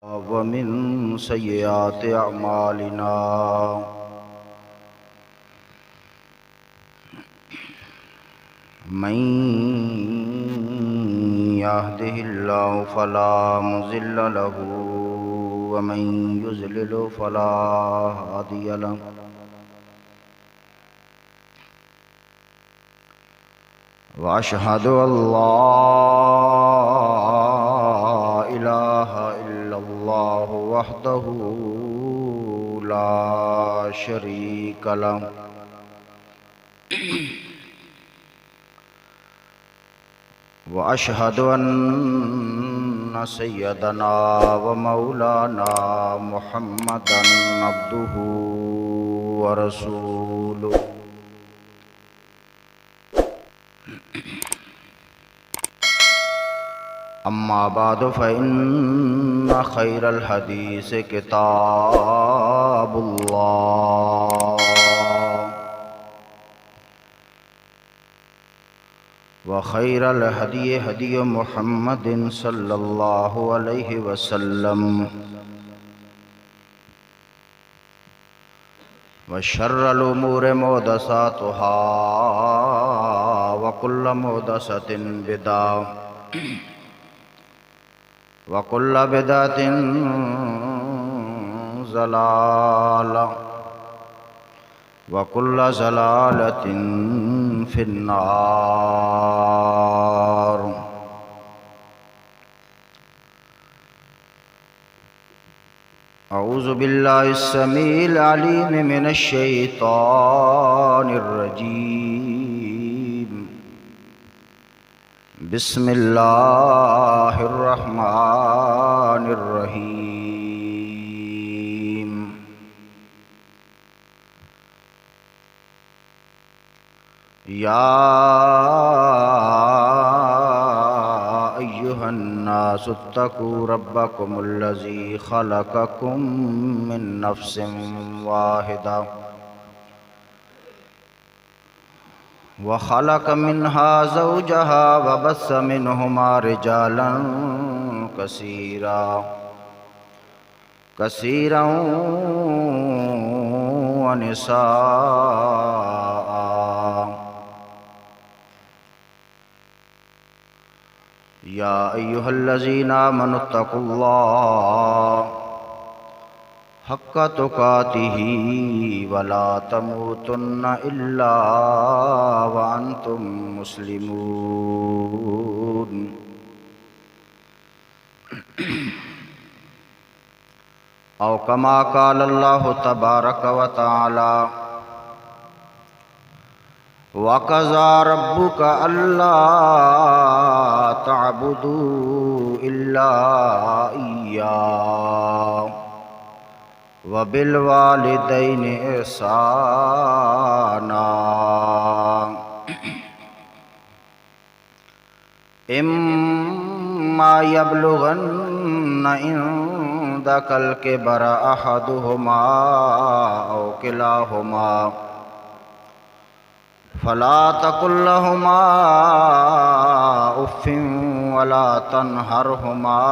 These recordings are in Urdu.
ومن سيئات أعمالنا من يهده الله فلا مضل له ومن يضلل فلا هادي له وأشهد أن لا إله إلا الله وحده لا شريك له وأشهد أن سيدنا ومولانا محمدا عبده ورسوله أما بعد فإن خير الحديث كتاب الله وخير الهدي هدي محمد صلى الله عليه وسلم وشر الأمور محدثاتها وكل محدثة بدعة وكل بدعة ضلالة وكل ضلالة في النار. أعوذ بالله السميع العليم من الشيطان الرجيم. بسم الله الرحمن الرحيم. يا أيها الناس اتقوا ربكم الذي خلقكم من نفس واحدة وخلق منها زوجها وبث منهما رجالا كثيرا ونساء. يا أيها الذين آمنوا اتقوا الله حق تقاته ولا تموتن إلا وأنتم مسلمون. أو كما قال الله تبارك وتعالى وَقَضَىٰ رَبُّكَ أَلَّا تَعْبُدُوا إِلَّا إِيَّاهُ وَبِالْوَالِدَيْنِ إِحْسَانًا. إِمَّا يَبْلُغَنَّ عِندَكَ الْكِبَرَ أَحَدُهُمَا أَوْ كِلَاهُمَا فلا تقل لهما اف ولا تنهرهما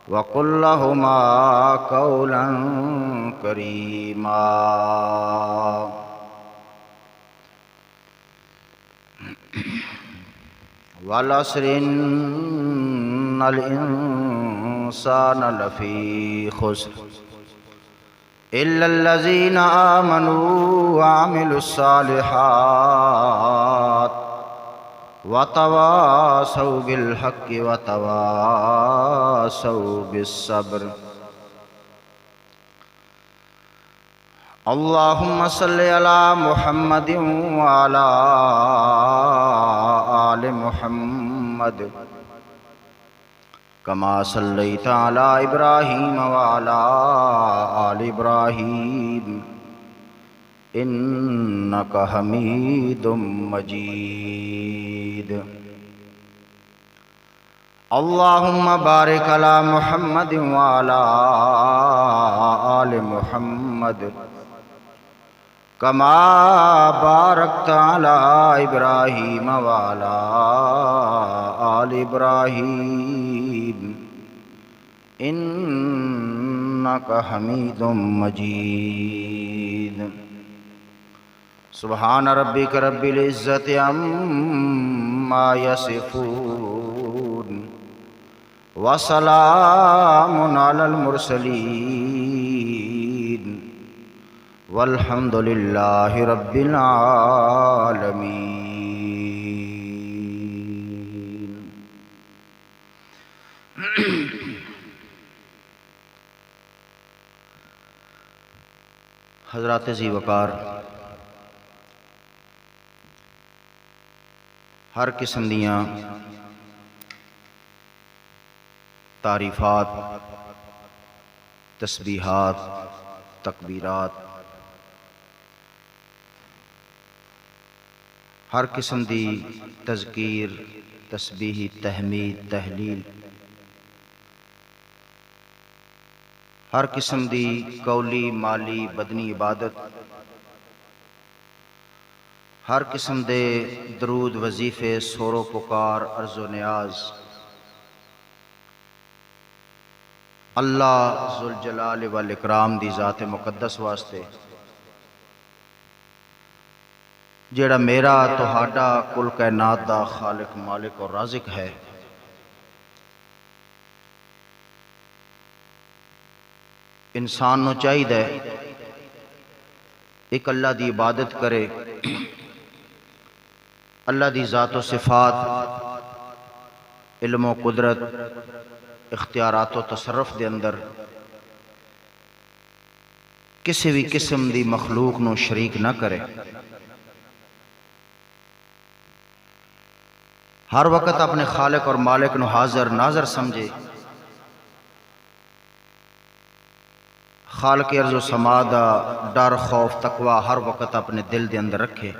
وقل لهما قولا كريما. والعصر إن الإنسان لفي خسر إلا الذين آمنوا وعملوا الصالحات وتواصوا بالحق وتواصوا بالصبر. اللهم صل على محمد وعلى آل محمد كما صليت على إبراهيم وعلى آل إبراهيم إنك حميد مجيد. اللهم بارك على محمد وعلى آل محمد كما باركت على إبراهيم وعلى آل إبراهيم إنك حميد مجيد سبحان ربك رب العزة عما يصفون وسلام على المرسلين والحمد لله رب العالمين. حضرات ذی وقار، ہر قسم دیاں تعریفات، تسبیحات، تکبیرات، ہر قسم دی تذکیر، تسبیح، تحمید، تحلیل، ہر قسم دی قولی، مالی، بدنی عبادت، ہر قسم دے درود، وظیفے، سور و پکار، عرض و نیاز اللہ ذوالجلال والاکرام دی ذات مقدس واسطے، جیڑا میرا تہاڈا کل کائنات دا خالق، مالک اور رازق ہے۔ انسان نو چاہیے ایک اللہ دی عبادت کرے، اللہ دی ذات و صفات، علم و قدرت، اختیارات و تصرف دے اندر کسی بھی قسم دی مخلوق نو شریک نہ کرے، ہر وقت اپنے خالق اور مالک نو حاضر ناظر سمجھے، خالق ارض و سما دا ڈر، خوف، تقوی ہر وقت اپنے دل دے اندر رکھے،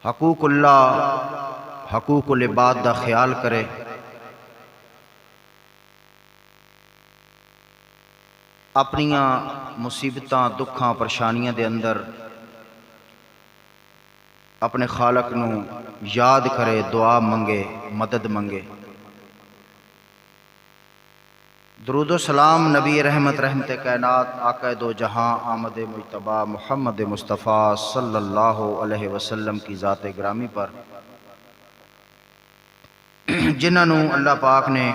حقوق اللہ، حقوق العباد دا خیال کرے، اپنیاں مصیبتاں، دکھاں، پریشانیاں دے اندر اپنے خالق نو یاد کرے، دعا منگے، مدد منگے۔ درود و سلام نبی رحمت، رحمت کائنات، آقا دو جہاں، آمد مجتبی محمد مصطفیٰ صلی اللہ علیہ وسلم کی ذات گرامی پر، جنہاں نو اللہ پاک نے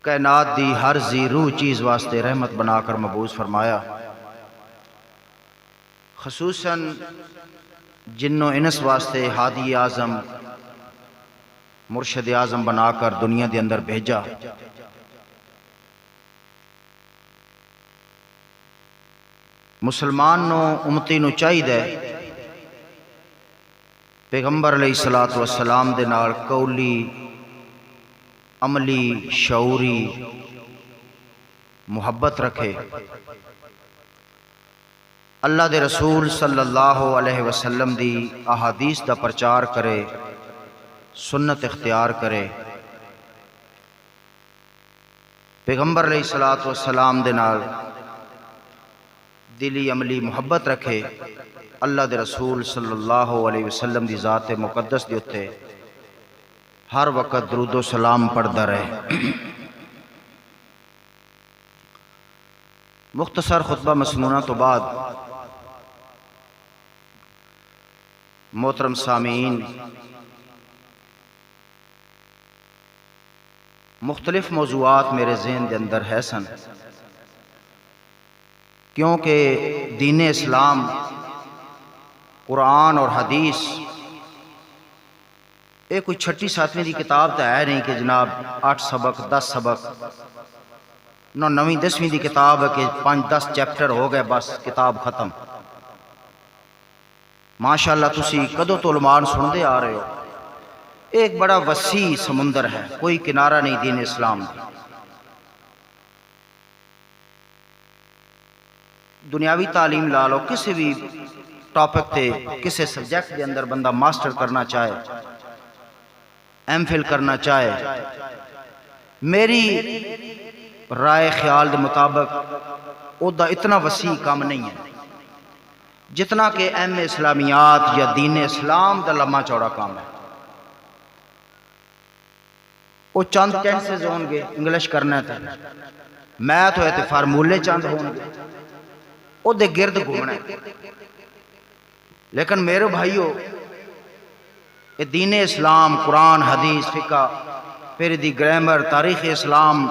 کائنات دی ہر ذی روح چیز واسطے رحمت بنا کر مبعوث فرمایا، خصوصاً جن و انس واسطے ہادی اعظم، مرشد اعظم بنا کر دنیا دے اندر بھیجا۔ مسلمان نو، امتی نو چاہیے پیغمبر علیہ السلام دے نال قولی، عملی، شعوری محبت رکھے، اللہ دے رسول صلی اللہ علیہ وسلم دی احادیث دا پرچار کرے، سنت اختیار کرے، پیغمبر علیہ السلام دے نال دلی عملی محبت رکھے، اللہ دے رسول صلی اللہ علیہ وسلم دی ذات مقدس دے اتے ہر وقت درود و سلام پڑھدا رہے۔ مختصر خطبہ مسنونہ تو بعد محترم سامعین، مختلف موضوعات میرے ذہن دے اندر ہے سن، کیونکہ دین اسلام، قرآن اور حدیث ایک کوئی چھٹی ساتویں دی کتاب تو ہے نہیں کہ جناب 8 سبق 10 سبق، نہ 9ویں 10ویں دی کتاب ہے کہ 5-10 چیپٹر ہو گئے بس کتاب ختم۔ ماشاءاللہ تسی کدو تو علمان سندے آ رہے ہو، ایک بڑا وسیع سمندر ہے، کوئی کنارہ نہیں دین اسلام دی۔ دنیاوی تعلیم لا لو، کسی بھی ٹاپک تے، کسی سبجیکٹ دے اندر بندہ ماسٹر کرنا چاہے، ایم فل کرنا چاہے، میری رائے خیال دے مطابق او دا اتنا وسیع کام نہیں ہے جتنا کہ ایم اسلامیات یا دین اسلام دا لمحہ چوڑا کام ہے۔ وہ چند ٹینسز ہون گے انگلش کرنا ہے میتھ ہوئے تو فارمولے چند ہون گے وہ دے گرد گھومنا ہے. لیکن میرے بھائیو یہ دین اسلام قرآن حدیث فقہ پھر دی گرامر تاریخ اسلام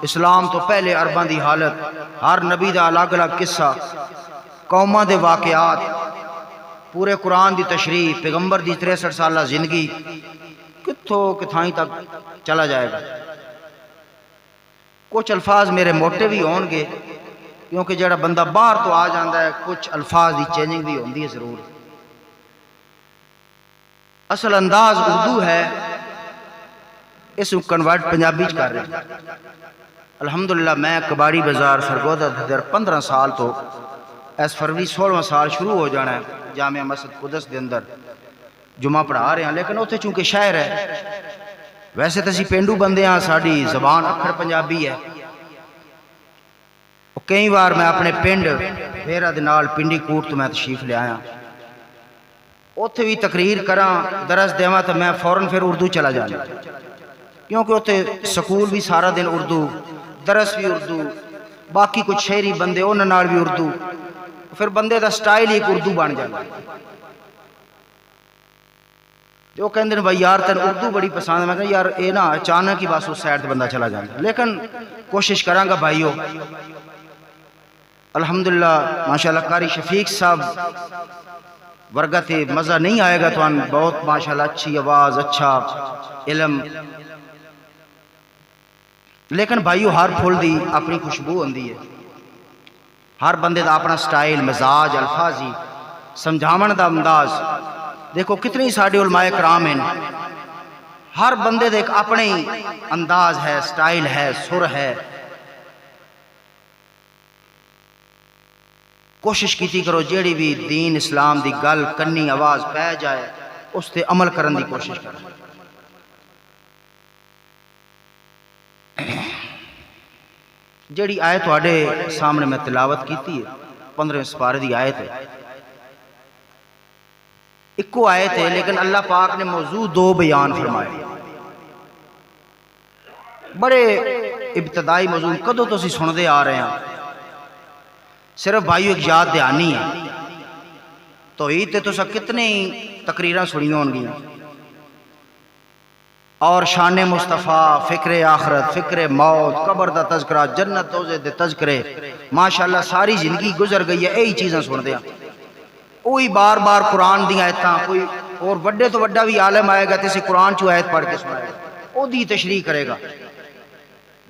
اسلام تو پہلے عرباں دی حالت ہر نبی دا الگ الگ قصہ قوماں دے واقعات پورے قرآن دی تشریح پیغمبر دی 63 سالہ زندگی کتھوں کتھائیں تک چلا جائے گا. کچھ الفاظ میرے موٹے بھی ہون گے کیونکہ جڑا بندہ باہر تو آ جاندہ ہے کچھ الفاظ دی چینجنگ بھی ہوندی ہے ضرور. اصل انداز اردو ہے اس کو کنورٹ پنجابی کر رہے ہیں. الحمدللہ میں کباڑی بازار سرگودا در 15 سال تو اس فروری 16 سال شروع ہو جانا ہے جامعہ مسجد قدس دے اندر جمعہ پڑھا رہے ہیں. لیکن اتھے چونکہ شہر ہے ویسے تو اسی پینڈو بندے ہیں ساڑی زبان اکھر پنجابی ہے. کئی بار میں اپنے پنڈ میرا دنال پنڈی کوٹ تو میں تشریف لے آیا اتھے بھی تقریر کراں درس دیواں تو میں فوراں پھر اردو چلا جانا کیونکہ اتھے سکول بھی سارا دن اردو درس بھی اردو باقی کچھ شہری بندے انہاں نال بھی اردو پھر بندے دا سٹائل ہی ایک اردو بن جانا. جو کہندے ہیں بھائی یار تن اردو بڑی پسند ہے میں کہا یار اے نا اچانک ہی بس اس سائڈ تے بندہ چلا جانا. لیکن کوشش کراں گا بھائیو الحمدللہ ماشاءاللہ قاری شفیق صاحب ورگہ تے مزہ نہیں آئے گا تو ان بہت ماشاءاللہ اچھی آواز اچھا علم. لیکن بھائیو ہر پھول دی اپنی خوشبو ہوندی ہے ہر بندے دا اپنا سٹائل مزاج الفاظی سمجھاون دا انداز. دیکھو کتنی ساڑھے علماء کرام ہیں ہر بندے دے ایک اپنے انداز ہے سٹائل ہے سر ہے. کوشش کیتی کرو جیڑی بھی دین اسلام دی گل کنی آواز پہ جائے اس تے عمل کرن دی کوشش کرو. جیڑی آیت واڑے سامنے میں تلاوت کیتی ہے 15 سپارے دی آیت ہے اکو آیت ہے لیکن اللہ پاک نے موضوع 2 بیان فرمائے. بڑے ابتدائی موضوع کدوں تو اسی سندے آ رہے ہیں صرف بھائیو ایک یاد دہانی ہے توحید تے تو سا کتنے تقریراں سنی ہون گی اور شان مصطفیٰ فکر آخرت فکر موت قبر دا تذکرہ جنت دوزے دے تذکرے ماشاءاللہ ساری زندگی گزر گئی ہے یہی چیزیں سن دیا. وہی بار بار قرآن دی آیتاں کوئی اور وڈے تو وڈا بھی عالم آئے گا تیسے قرآن چو آیت پڑھ کے سنائے گا وہ دی تشریح کرے گا.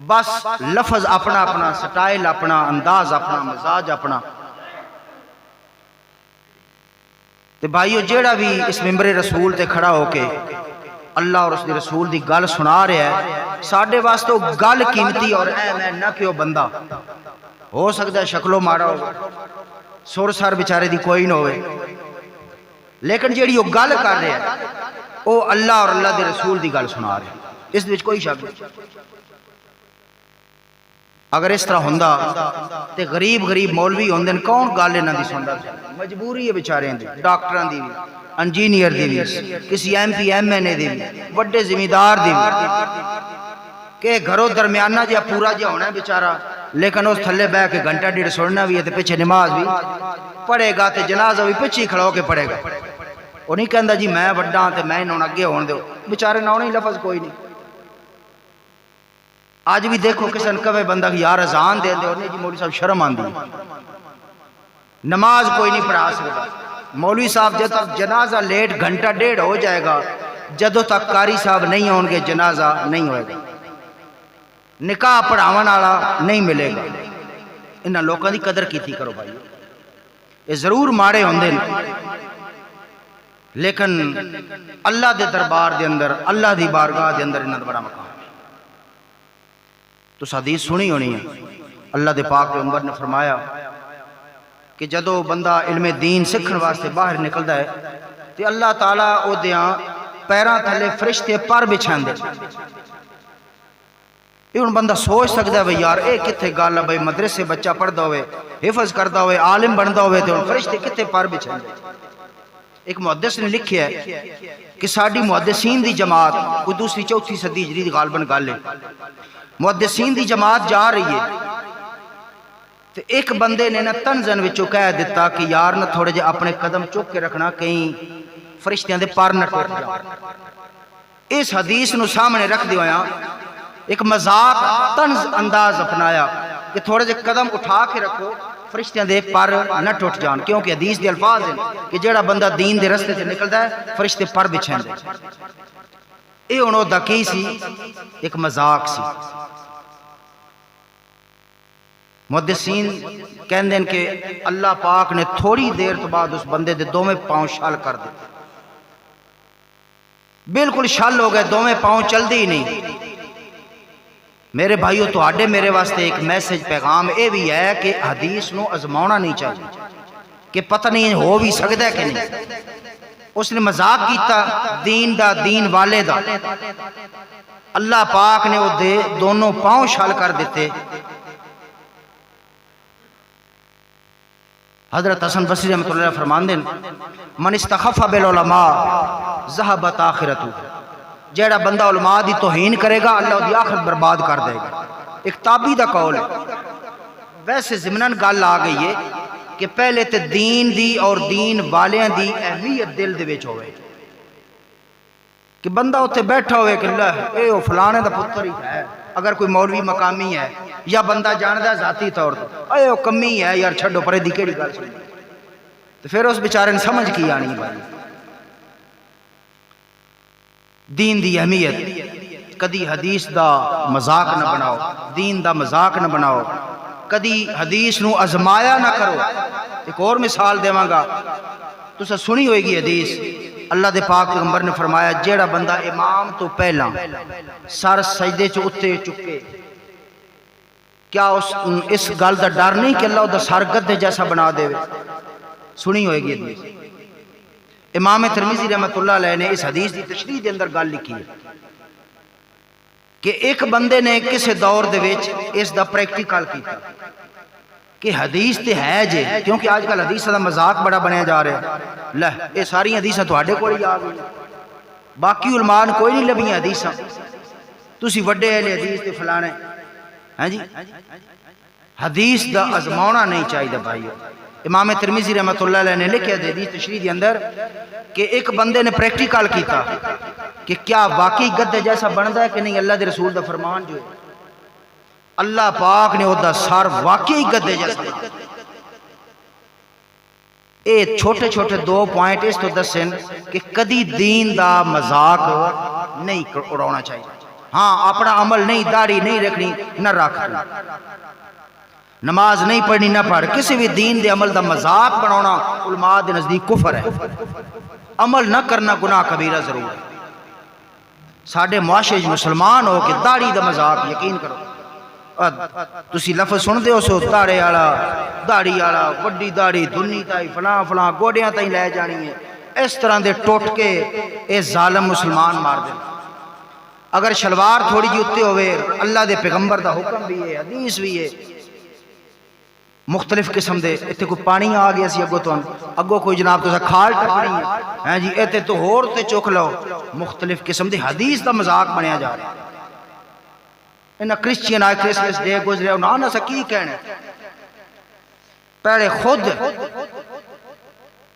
بس لفظ اپنا اپنا سٹائل اپنا انداز اپنا مزاج اپنا. تے بھائیو جیڑا بھی اس ممبر رسول تے کھڑا ہو کے اللہ اور اس دی رسول دی گل سنا رہا ہے ساڑھے واسطے گل قیمتی اور اے میں نہ کیوں بندہ ہو سکتا ہے شکلوں مارا ہو سور سار بیچارے دی کوئی نہ ہوئے لیکن جیڑی وہ گل کر رہے ہیں وہ اللہ اور اللہ دے رسول دی گل سنا رہے ہیں اس وچ کوئی شک نہیں. اگر اس طرح ہوندا تے غریب غریب مولوی ہوندے کون گل انہاں دی سندا مجبوری ہے بیچارے دی ڈاکٹراں دی انجینئر دی کسی ایم پی ایم این اے دی بڑے زمیندار دی کہ گھروں درمیانہ جا پورا جا ہونا ہے بیچارہ لیکن اس تھلے بہ کے گھنٹہ ڈیڑھ سننا بھی ہے تے پیچھے نماز بھی پڑھے گا تے جنازہ بھی پیچھے کھڑا ہو کے پڑھے گا. وہ نہیں کہندا جی میں بڑا تے میں انہوں اگے ہون دیو بیچارے نہ ہونے لفظ کوئی نہیں. آج بھی دیکھو کسن کبھے بندہ کی یار اذان دے دے اور نہیں جی مولوی صاحب شرم آن دی نماز کوئی نہیں پڑھا سکتا. مولوی صاحب جب تک جنازہ لیٹ گھنٹہ ڈیڑھ ہو جائے گا جدو تک قاری صاحب نہیں ہوں گے جنازہ نہیں ہوئے گا نکاح پڑھاون والا نہیں ملے گا. انہاں لوکاں دی قدر کیتی کرو بھائی یہ ضرور ماڑے ہوندے لیکن اللہ دے دربار دے اندر اللہ دی بارگاہ دے اندر انہاں دا بڑا مقام. تو حدیث سنی ہونی ہے اللہ دے پاک پیغمبر نے فرمایا کہ جدو بندہ علم دین سکھن واسطے باہر نکلدا ہے تے اللہ تعالیٰ او دیاں پیراں تھلے فرشتے پر بچھان دے. یہ ان بندہ سوچ سکتا ہے بھئی یار اے کتھے گالا بھئی مدرسے بچہ پڑھدا ہوئے حفظ کردا ہوئے عالم بندا ہوئے تے ان فرشتے کتھے پر بچھان دے. ایک محدث نے لکھیا ہے کہ ساڈی محدثین دی جماعت کوئی دوسری چوتھی صدی ہجری دی غالباً گل ہے، محدثین دی جماعت جا رہی ہے تو ایک بندے نے نا تنزن وچوں کہہ دیتا کہ یار نہ تھوڑے جے اپنے قدم چک کے رکھنا کہیں فرشتیاں دے پر نہ ٹوٹ جا۔ اس حدیث نو سامنے رکھ دی ہویا ایک مذاق طنز انداز اپنایا کہ تھوڑے جے قدم اٹھا کے رکھو فرشتیاں دے پر نہ ٹوٹ جان، کیونکہ حدیث دے الفاظ ہیں کہ جیڑا بندہ دین دے رستے سے نکلدا ہے فرشتے پر بچھیں دے۔ اے انہوں دا کی سی ایک مذاق سی۔ محدثین کہندے ہیں کہ اللہ پاک نے تھوڑی دیر تو بعد اس بندے دے دوویں پاؤں شل کر دے، بالکل شل ہو گئے، دوویں پاؤں چل دی نہیں۔ میرے بھائیو تو آڈے میرے واسطے ایک میسج پیغام اے بھی ہے کہ حدیث نو ازماؤنا نہیں چاہیے کہ پتہ نہیں ہو بھی سکتا ہے کہ نہیں۔ اس نے مذاق کیتا دین دا، دین والے دا، اللہ پاک نے وہ دے دونوں پاؤں شل کر دیتے۔ حضرت حسن بصری رحمۃ اللہ علیہ فرمان دیں من استخف بالعلماء ذہبت آخرتہ، جیڑا بندہ علماء دی توہین کرے گا اللہ دی آخرت برباد کر دے گا۔ ایک تابعی دا قول ہے، ویسے ضمناً گل آ گئی ہے کہ پہلے تے دین دی اور دین والیاں دی اہمیت دل دے وچ ہوئے کہ بندہ اتنے بیٹھا ہوئے کہ اللہ اے او فلانے دا پتر ہی ہے، اگر کوئی مولوی مقامی ہے یا بندہ جاندہ ہے ذاتی طور پر اے او کمی ہے یار چھڈو پرے دی کیڑی گل سنی، تو پھر اس بیچارے نے سمجھ کی آنی بھائی دین دی اہمیت۔ کدی حدیث دا مذاق نہ بناؤ، دین دا مذاق نہ بناؤ، کدی حدیث نو ازمایا نہ کرو۔ ایک اور مثال دیواں گا، تسا سنی ہوئے گی حدیث، اللہ دے پاک پیغمبر نے فرمایا جیڑا بندہ امام تو پہلا سر سجدے چ اتے چکے، کیا اس گل دا ڈر نہیں کہ اللہ دا سر گدھے جیسا بنا دے؟ سنی ہوئے گی حدیث۔ امام ترمذی رحمۃ اللہ علیہ نے اس حدیث دی تشریح دے اندر گل لکھی ہے کہ ایک بندے نے کسے دور دے وچ اس دا پریکٹیکل کیتا کہ حدیث تے ہے جے، کیونکہ آج کل حدیث دا مذاق بڑا بنیا جا رہا ہے، لہ اے ساری حدیثاں تواڈے کول ہی آ گئی، باقی علماء کوئی نہیں لبھیاں حدیثاں، تسی وڈے اہل حدیث تے فلانے ہیں جی۔ حدیث دا ازماؤنا نہیں چاہیے بھائیو۔ امام ترمذی رحمۃ اللہ علیہ نے لکھیا دے حدیث تشریح دے اندر کہ ایک بندے نے پریکٹیکل کیتا کہ کیا واقعی گدھے جیسا بندا ہے کہ نہیں۔ اللہ دے رسول دا فرمان جو ہے اللہ پاک نے دا سر واقعی گدھے جیسا بنا۔ اے چھوٹے چھوٹے دو پوائنٹ اس تو دسن کہ کدی دین دا مذاق نہیں اڑانا چاہیے۔ ہاں اپنا عمل نہیں، داڑھی نہیں رکھنی نہ رکھ، نماز نہیں پڑھنی نہ پڑھ، کسی بھی دین دے عمل دا مذاق بنانا علماء دے نزدیک کفر ہے۔ عمل نہ کرنا گناہ کبیرہ ضرور ہے۔ ساڈے معاشرے مسلمان ہو کہ داڑھی دا مذاق یقین کرو، تسی لفظ سن دے ہو سو داڑے والا، داڑھی والا، وڈی داڑھی دھنی تائی فلاں فلاں گوڑیاں تائی لے جانی ہے، اس طرح دے ٹوٹ کے اے ظالم مسلمان مار دے۔ اگر شلوار تھوڑی جی اتے ہوئے، اللہ دے پیغمبر دا حکم بھی ہے، حدیث بھی ہے، مختلف قسم دے اتنے کوئی پانی آ گیا سی اگو تو اگو کوئی جناب تو کھال ٹپنی ہے جی اتنے تو ہور تے چوک لو، مختلف قسم دی حدیث دا مذاق بنیا جا رہا ہے۔ انہاں کرسچین آئے کرسمس ڈے گزرے انہاں نہ سکی کہنے پہلے خود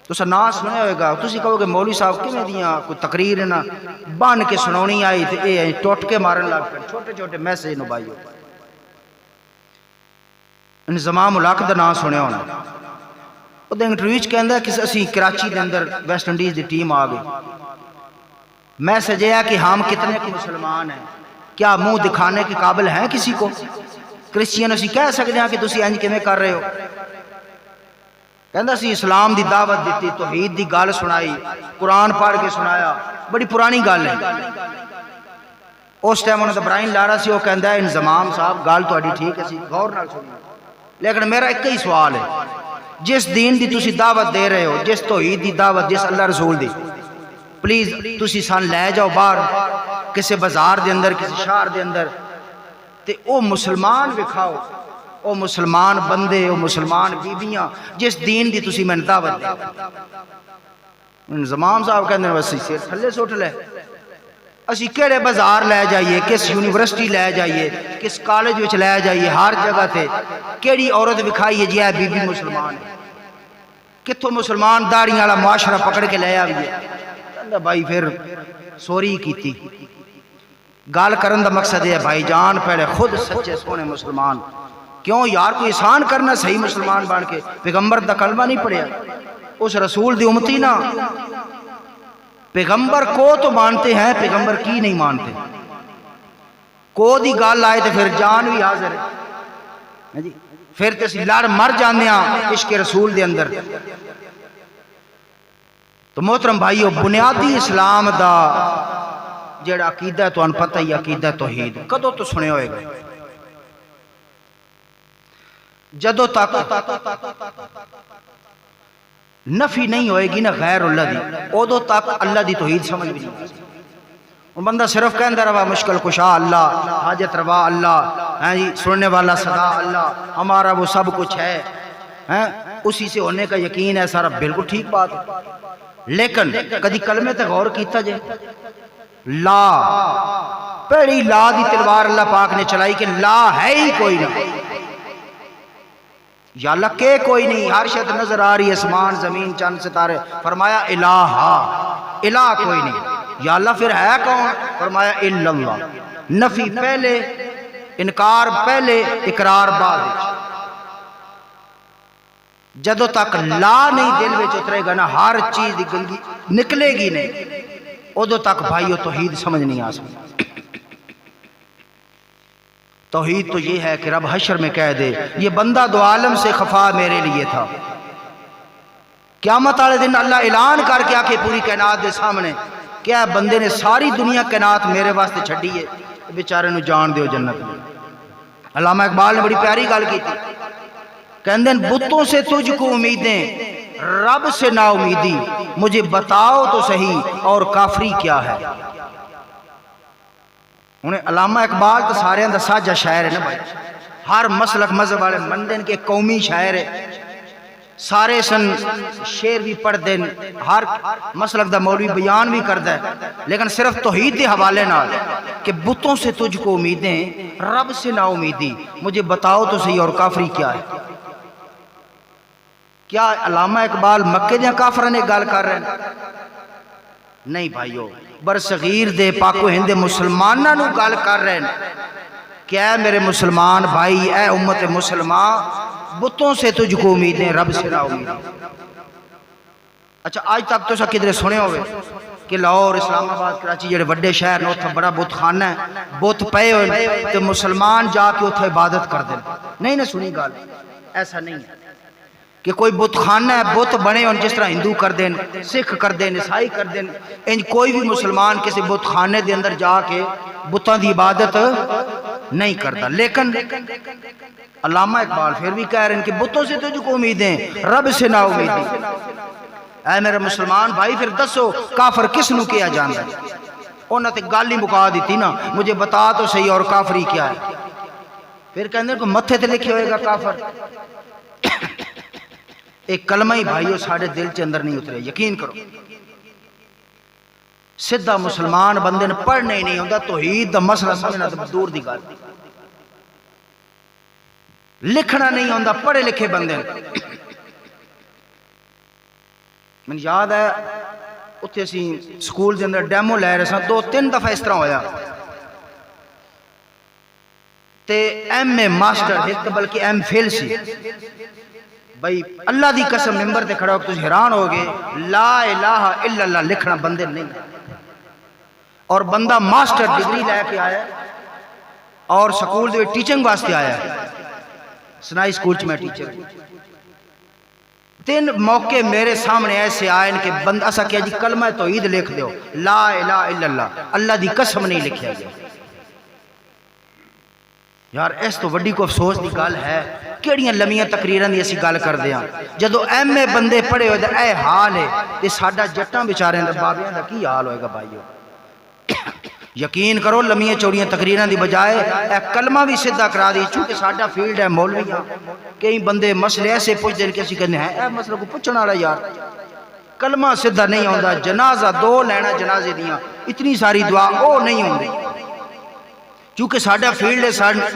تو نا سنے ہوئے گا، تسی کہو گے مولوی صاحب کیوں دیاں کوئی تقریر نہ بان کے سنونی آئی تے اے ٹوٹ کے مارن لگ پہ چھوٹے چھوٹے میسج نو بھائیو۔ انضمام الحق دا نام سنے ہونا، وہ دے انٹرویو چ کہندا ہے کہ اسی کراچی دے اندر ویسٹ انڈیز دی ٹیم آ گئی، میسج یہ ہے کہ ہم کتنے کو مسلمان ہیں، کیا منہ دکھانے کے قابل ہیں کسی کو؟ کرسچین اسی کہہ سکتے ہیں کہ تسی انج کیویں کر رہے ہو؟ کہندا سی اسلام دی دعوت دیتی، توحید دی گل سنائی، قرآن پڑھ کے سنایا، بڑی پرانی گل ہے۔ اس ٹائم انہوں نے برائن لارا سی، وہ کہندا ہے انضمام صاحب گل تہاڈی ٹھیک ہے سی، غور نال سنی، لیکن میرا ایک ہی سوال ہے، جس دین دی تسی دعوت دے رہے ہو، جس توحید دی دعوت، جس اللہ رسول دی، پلیز تسی سان لے جاؤ باہر کسی بازار دے اندر، کسی شہر دے اندر، تے او مسلمان وکھاؤ، او مسلمان بندے، او مسلمان بیبیاں، جس دین دی تسی میں دعوت دے۔ زمام صاحب کہندے بس سر تھلے سٹ لے اسی کیڑے بازار لے جائیے کس یونیورسٹی لے جائیے کس کالج وچ لے جائیے ہر جگہ تے کیڑی عورت وکھائیے جی اے بی بی مسلمان ہے کتھوں مسلمان داڑیاں والا معاشرہ پکڑ کے لے آئیے کہندا بھائی پھر سوری کیتی گال کرن دا مقصد ہے بھائی جان پہلے خود سچے سونے مسلمان کیوں یار کوئی احسان کرنا صحیح مسلمان بن کے پیغمبر دا کلمہ نہیں پڑھیا اس رسول دی امتی نا پیغمبر کو تو مانتے ہیں پیغمبر کی نہیں مانتے کو دی گال آئے تو پھر جان بھی حاضر ہے جی پھر تسی لڑ مر جانے ہیں عشق رسول دے اندر تو محترم بھائیو بنیادی اسلام دا جڑا عقیدہ ہے تو ان پتہ ہی عقیدہ توحید کدو تو سنے ہوئے گا جدو تک نفی نہیں ہوئے گی نا غیر اللہ دی ادو تک اللہ دی توحید سمجھ بھی نہیں وہ بندہ صرف کہندہ روا مشکل کشا اللہ حاجت روا اللہ سننے والا صدا اللہ ہمارا وہ سب کچھ ہے اسی سے ہونے کا یقین ہے سارا بالکل ٹھیک بات ہے لیکن کدی کلمے تے غور کیتا جائے لا پہلی لا دی تلوار اللہ پاک نے چلائی کہ لا ہے ہی کوئی نہیں یا اللہ کہ کوئی نہیں ہر شد نظر آ رہی اسمان زمین چند ستارے فرمایا الہ کوئی نہیں یا اللہ پھر ہے کون فرمایا الا اللہ نفی پہلے انکار پہلے اقرار بعد جدو تک لا نہیں دل میں اترے گا نا ہر چیز دی گنگی نکلے گی نہیں ادو تک بھائیو توحید سمجھ نہیں آ سکتی توحید تو یہ ہے کہ رب حشر میں کہہ دے یہ بندہ دو عالم سے خفا میرے لیے تھا قیامت والے دن اللہ اعلان کر کے آکے پوری کائنات دے سامنے کیا بندے نے ساری دنیا کائنات میرے واسطے چھڈی ہے بیچارے نو جان دیو جنت میں علامہ اقبال نے بڑی پیاری گل کی تھی کہندے بتوں سے تجھ کو امیدیں رب سے نا امیدی مجھے بتاؤ تو صحیح اور کافری کیا ہے انہیں علامہ اقبال تو سارے اندر ساجہ شاعر ہے نا بھائی ہر مسلک مذہب والے مندن کے قومی شاعر ہے سارے سن شعر بھی پڑھ دیں ہر مسلک دا مولوی بیان بھی کر دے لیکن صرف توحید دے حوالے نال کہ بتوں سے تجھ کو امیدیں رب سے نا امیدی مجھے بتاؤ تو صحیح اور کافری کیا ہے کیا علامہ اقبال مکے دیا کافرہ نے گال کر رہے ہیں نہیں بھائیو برصغیر دے پاکو ہندے مسلمانہ نو گال کر رہے ہیں کیا میرے مسلمان بھائی اے امت مسلمان بتوں سے تجھ کو امیدیں رب سے نہ امیدیں اچھا آج تک تو سا کدھر سنے ہوئے کہ لاہور اسلام آباد کراچی جڑے بڑے شہر نے اتھا بڑا بت خانہ ہے بت پے ہوئے تو مسلمان جا کے اتھا عبادت کر دیں نہیں نہ سنی گال ایسا نہیں ہے کہ کوئی بت خانہ ہے بت بنے ان جس طرح ہندو کر دیں سکھ کر دیں عیسائی کر دیں ان کوئی بھی مسلمان کسی بت خانے دے اندر جا کے بتاں دی عبادت نہیں کرتا لیکن علامہ اقبال پھر بھی کہہ رہے ہیں کہ بتوں سے تجھ کو امیدیں رب سے نہ امیدیں اے میرے مسلمان بھائی پھر دسو کافر کس نو کیا جانتا ہے انہوں نے گالی مکا دی تھی نا مجھے بتا تو صحیح اور کافری کیا ہے پھر کہنے کو متھے تے لکھے ہوئے گا کافر ایک کلمہ ہی بھائیو ساڑھے دل کے اندر نہیں اترے یقین کرو سدھا مسلمان بندے نے پڑھنے ہی نہیں ہوتا توحید دا مسئلہ سمجھنا تو دور دی گال لکھنا نہیں ہوتا پڑھے لکھے بندے میں یاد ہے اتھے سی سکول دے اندر ڈیمو لے رہے سن 2-3 دفعہ اس طرح ہویا تے ایم اے ماسٹر ایک بلکہ ایم فیل سی بھائی اللہ دی قسم ممبر تے کھڑا ہو تجھ حیران ہو گئے لا الہ الا اللہ لکھنا بندے نہیں اور بندہ ماسٹر ڈگری لے کے آیا اور سکول دے ٹیچنگ واسطے آیا سنائی سکول چ میں ٹیچر 3 موقع میرے سامنے ایسے آئے کہ بندہ اسا کیا جی کلمہ توحید لکھ دیو لا الہ الا اللہ اللہ دی قسم نہیں لکھیا گیا یار اس تو وڈی کو افسوس دی گل ہے کیڑیاں لمیاں تقریراں دی اسی گل کر دیاں جدو ایم اے بندے پڑھے ہوئے اے حال ہے تے ساڈا جٹاں بیچاریاں دے بابیاں دا کی حال ہوئے گا بھائیو یقین کرو لمیاں چوڑیاں تقریراں دی بجائے اے کلمہ بھی سدھا کرا دی چونکہ ساڈا فیلڈ ہے مولویاں کئی بندے مسئلے ایسے پوچھ دیں کہ اسی کہنے ہیں اے مسئلہ کو پوچھنا والا یار کلمہ سدھا نہیں ہوندا، جنازہ دو لینا جنازے دیاں اتنی ساری دعا او نہیں ہوندی، کیونکہ ساڈا فیلڈ ہے،